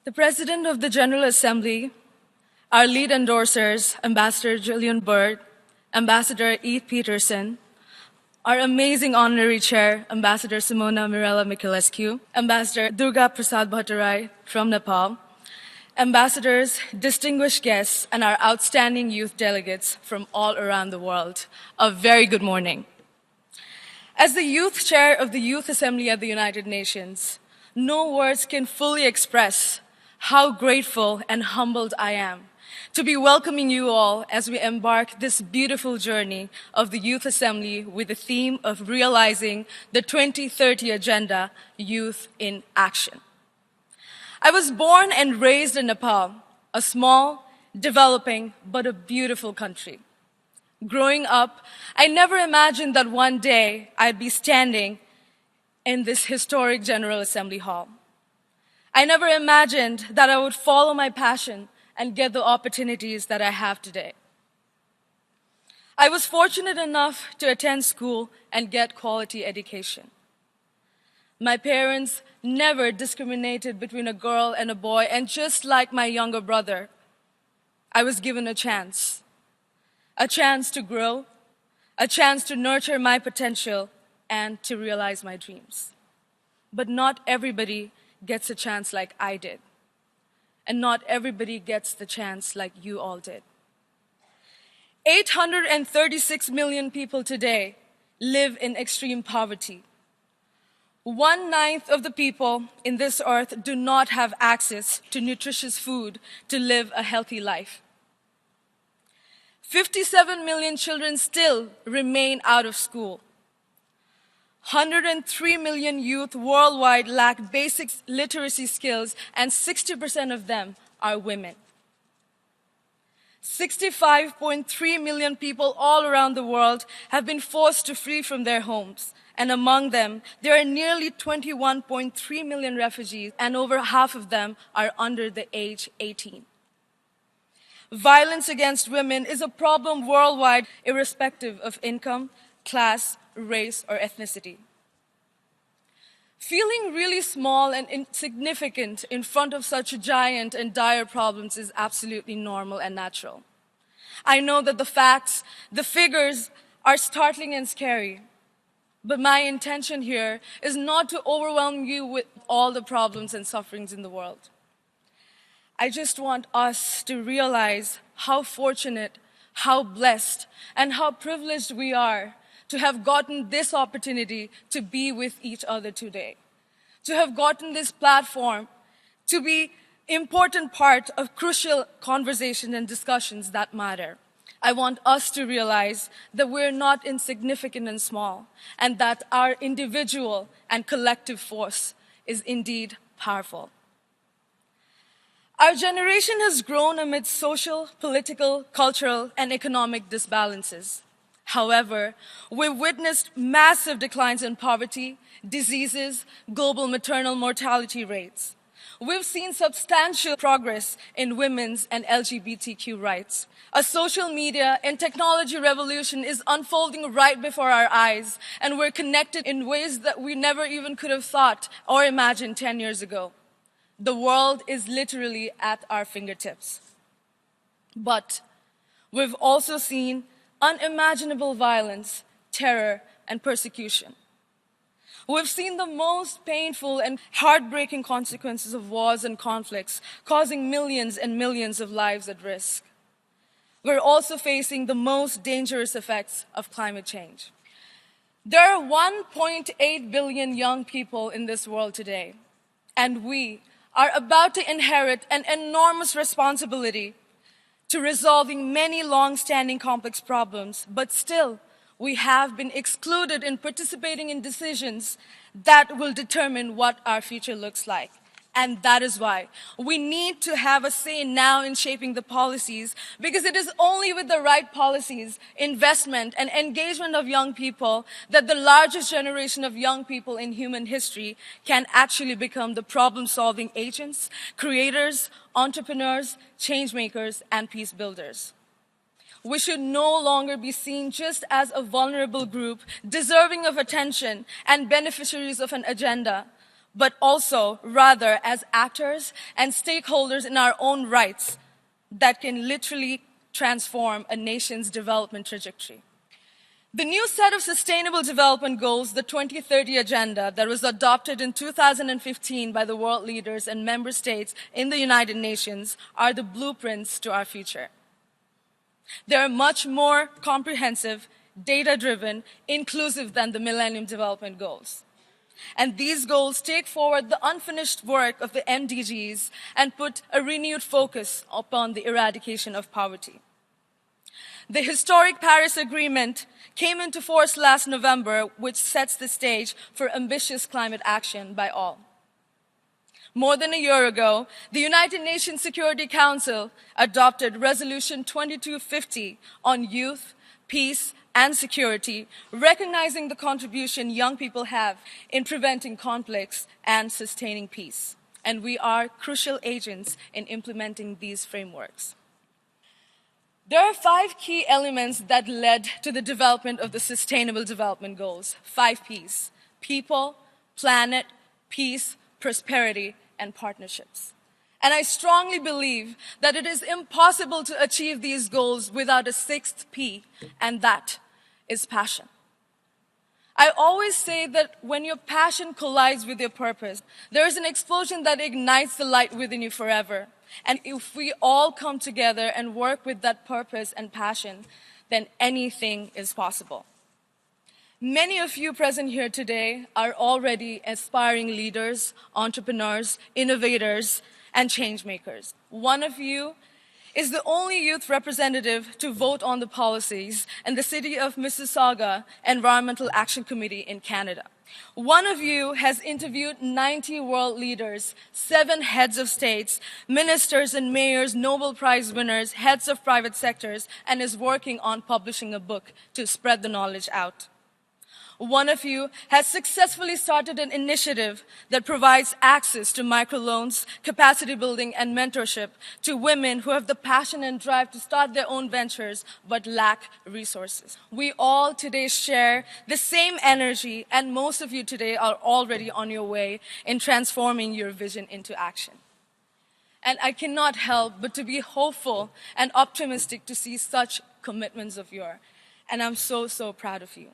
The President of the General Assembly, our lead endorsers, Ambassador Julian Byrd, Ambassador Eve Peterson, our amazing honorary chair, Ambassador Simona Mirella Michalescu, Ambassador Durga Prasad Bhattarai from Nepal, ambassadors, distinguished guests, and our outstanding youth delegates from all around the world, a very good morning. As the youth chair of the Youth Assembly at the United Nations, no words can fully express how grateful and humbled I am to be welcoming you all as we embark this beautiful journey of the Youth Assembly with the theme of realizing the 2030 Agenda, Youth in Action. I was born and raised in Nepal, a small, developing, but a beautiful country. Growing up, I never imagined that one day I'd be standing in this historic General Assembly hall. I never imagined that I would follow my passion and get the opportunities that I have today. I was fortunate enough to attend school and get quality education. My parents never discriminated between a girl and a boy, and just like my younger brother, I was given a chance to grow, a chance to nurture my potential, and to realize my dreams. But not everybody gets a chance like I did. And not everybody gets the chance like you all did. 836 million people today live in extreme poverty. 1/9 of the people in this earth do not have access to nutritious food to live a healthy life. 57 million children still remain out of school. 103 million youth worldwide lack basic literacy skills, and 60% of them are women. 65.3 million people all around the world have been forced to flee from their homes, and among them, there are nearly 21.3 million refugees, and over half of them are under the age 18. Violence against women is a problem worldwide, irrespective of income, class, race, or ethnicity. Feeling really small and insignificant in front of such giant and dire problems is absolutely normal and natural. I know that the facts, the figures are startling and scary, but my intention here is not to overwhelm you with all the problems and sufferings in the world. I just want us to realize how fortunate, how blessed, and how privileged we are to have gotten this opportunity to be with each other today, to have gotten this platform to be important part of crucial conversations and discussions that matter. I want us to realize that we're not insignificant and small, and that our individual and collective force is indeed powerful. Our generation has grown amidst social, political, cultural, and economic disbalances. However, we've witnessed massive declines in poverty, diseases, global maternal mortality rates. We've seen substantial progress in women's and LGBTQ rights. A social media and technology revolution is unfolding right before our eyes, and we're connected in ways that we never even could have thought or imagined 10 years ago. The world is literally at our fingertips. But we've also seen unimaginable violence, terror, and persecution. We've seen the most painful and heartbreaking consequences of wars and conflicts, causing millions and millions of lives at risk. We're also facing the most dangerous effects of climate change. There are 1.8 billion young people in this world today, and we are about to inherit an enormous responsibility to resolving many long-standing complex problems, but still, we have been excluded in participating in decisions that will determine what our future looks like. And that is why we need to have a say now in shaping the policies, because it is only with the right policies, investment, and engagement of young people that the largest generation of young people in human history can actually become the problem-solving agents, creators, entrepreneurs, change makers, and peace builders. We should no longer be seen just as a vulnerable group deserving of attention and beneficiaries of an agenda. but also rather as actors and stakeholders in our own rights that can literally transform a nation's development trajectory. The new set of Sustainable Development Goals, the 2030 Agenda, that was adopted in 2015 by the world leaders and member states in the United Nations, are the blueprints to our future. They are much more comprehensive, data-driven, inclusive than the Millennium Development Goals. And these goals take forward the unfinished work of the MDGs and put a renewed focus upon the eradication of poverty. The historic Paris Agreement came into force last November, which sets the stage for ambitious climate action by all. More than a year ago, the United Nations Security Council adopted Resolution 2250 on youth, peace, and security, recognizing the contribution young people have in preventing conflicts and sustaining peace. And we are crucial agents in implementing these frameworks. There are 5 key elements that led to the development of the Sustainable Development Goals. 5 Ps: people, planet, peace, prosperity, and partnerships. And I strongly believe that it is impossible to achieve these goals without a 6th P, and that is passion. I always say that when your passion collides with your purpose, there is an explosion that ignites the light within you forever. And if we all come together and work with that purpose and passion, then anything is possible. Many of you present here today are already aspiring leaders, entrepreneurs, innovators, and change makers. One of you is the only youth representative to vote on the policies in the City of Mississauga Environmental Action Committee in Canada. One of you has interviewed 90 world leaders, 7 heads of states, ministers and mayors, Nobel Prize winners, heads of private sectors, and is working on publishing a book to spread the knowledge out. One of you has successfully started an initiative that provides access to microloans, capacity building, and mentorship to women who have the passion and drive to start their own ventures but lack resources. We all today share the same energy, and most of you today are already on your way in transforming your vision into action. And I cannot help but to be hopeful and optimistic to see such commitments of yours. And I'm so, so proud of you.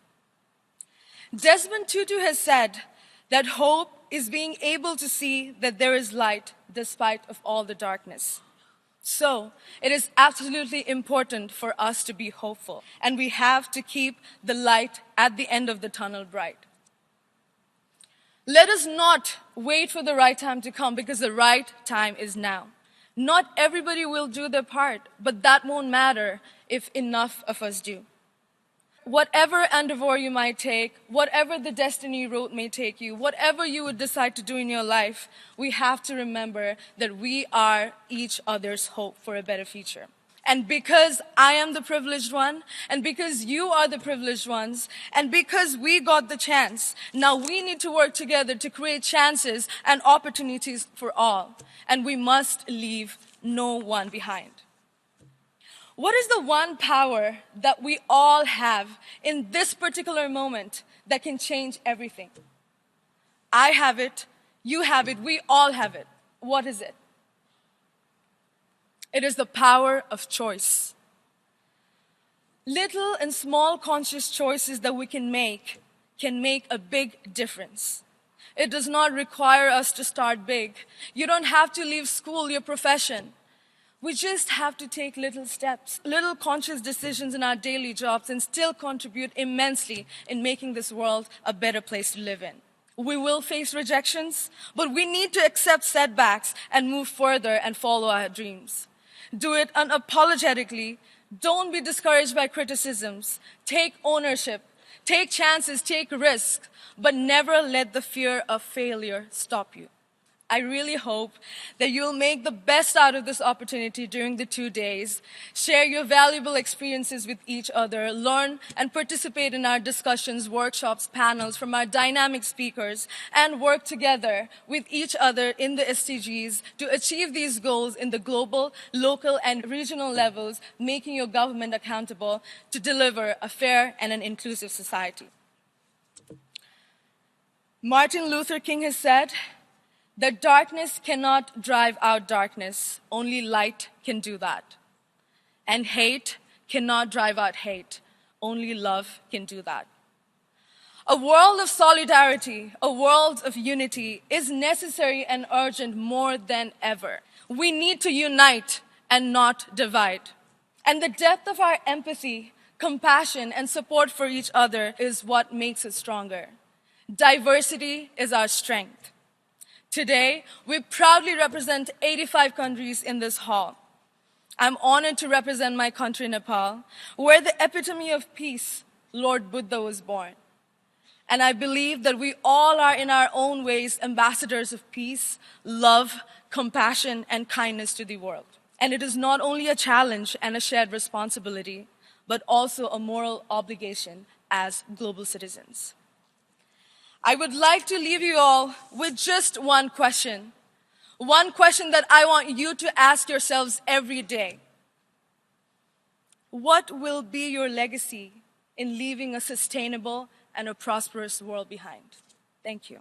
Desmond Tutu has said that hope is being able to see that there is light despite of all the darkness. So it is absolutely important for us to be hopeful, and we have to keep the light at the end of the tunnel bright. Let us not wait for the right time to come, because the right time is now. Not everybody will do their part, but that won't matter if enough of us do. Whatever endeavor you might take, whatever the destiny road may take you, whatever you would decide to do in your life, we have to remember that we are each other's hope for a better future. And because I am the privileged one, and because you are the privileged ones, and because we got the chance, now we need to work together to create chances and opportunities for all. And we must leave no one behind. What is the one power that we all have in this particular moment that can change everything? I have it, you have it, we all have it. What is it? It is the power of choice. Little and small conscious choices that we can make a big difference. It does not require us to start big. You don't have to leave school, your profession. We just have to take little steps, little conscious decisions in our daily jobs, and still contribute immensely in making this world a better place to live in. We will face rejections, but we need to accept setbacks and move further and follow our dreams. Do it unapologetically. Don't be discouraged by criticisms. Take ownership. Take chances, take risks, but never let the fear of failure stop you. I really hope that you'll make the best out of this opportunity during the 2 days, share your valuable experiences with each other, learn and participate in our discussions, workshops, panels from our dynamic speakers, and work together with each other in the SDGs to achieve these goals in the global, local, and regional levels, making your government accountable to deliver a fair and an inclusive society. Martin Luther King has said that darkness cannot drive out darkness, only light can do that. And hate cannot drive out hate, only love can do that. A world of solidarity, a world of unity is necessary and urgent more than ever. We need to unite and not divide. And the depth of our empathy, compassion, and support for each other is what makes us stronger. Diversity is our strength. Today, we proudly represent 85 countries in this hall. I'm honored to represent my country, Nepal, where the epitome of peace, Lord Buddha, was born. And I believe that we all are in our own ways ambassadors of peace, love, compassion, and kindness to the world. And it is not only a challenge and a shared responsibility, but also a moral obligation as global citizens. I would like to leave you all with just one question that I want you to ask yourselves every day. What will be your legacy in leaving a sustainable and a prosperous world behind? Thank you.